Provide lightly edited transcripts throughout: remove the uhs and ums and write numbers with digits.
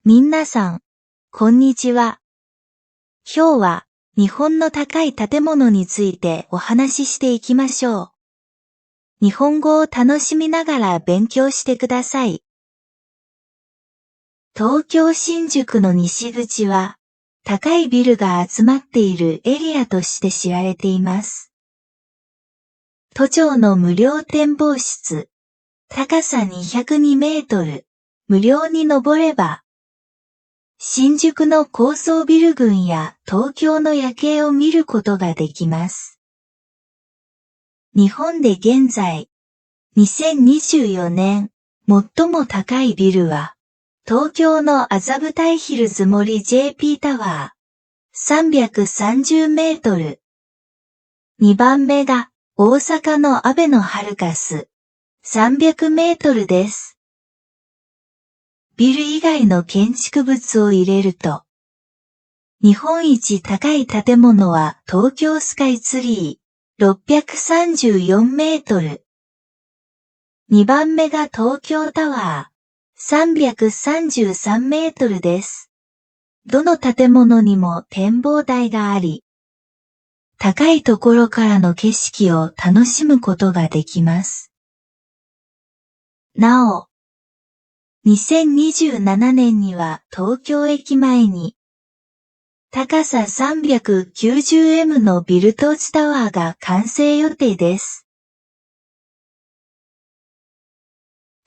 みなさん、こんにちは。今日は日本の高い建物についてお話ししていきましょう。日本語を楽しみながら勉強してください。東京新宿の西口は、高いビルが集まっているエリアとして知られています。都庁の無料展望室、高さ202メートル、無料に登れば、新宿の高層ビル群や東京の夜景を見ることができます。日本で現在、2024年、最も高いビルは、東京の麻布台ヒルズ森 JP タワー、330メートル。2番目が、大阪のアベノハルカス、300メートルです。ビル以外の建築物を入れると、日本一高い建物は東京スカイツリー、634メートル。2番目が東京タワー、333メートルです。どの建物にも展望台があり、高いところからの景色を楽しむことができます。なお、2027年には東京駅前に高さ 390M のビルトーチタワーが完成予定です。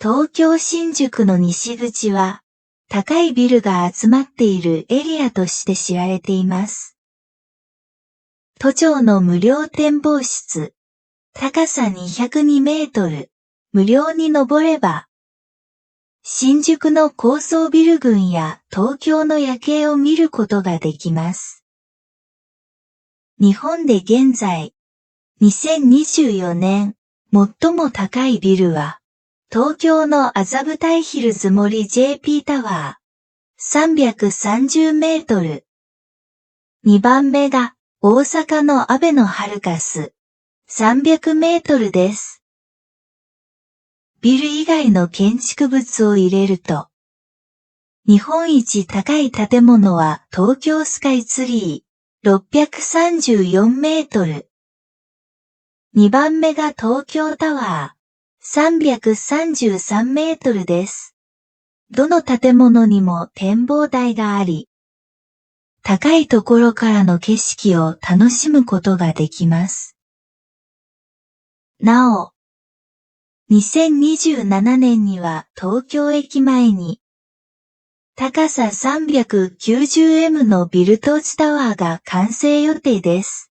東京新宿の西口は高いビルが集まっているエリアとして知られています。都庁の無料展望室、高さ202メートル、無料に登れば、新宿の高層ビル群や東京の夜景を見ることができます。日本で現在、2024年、最も高いビルは、東京の麻布台ヒルズ森 JP タワー、330メートル。2番目が、大阪のアベノハルカス、300メートルです。ビル以外の建築物を入れると、日本一高い建物は東京スカイツリー、634メートル。2番目が東京タワー、333メートルです。どの建物にも展望台があり、高いところからの景色を楽しむことができます。なお、2027年には東京駅前に高さ 390M のビルトーチタワーが完成予定です。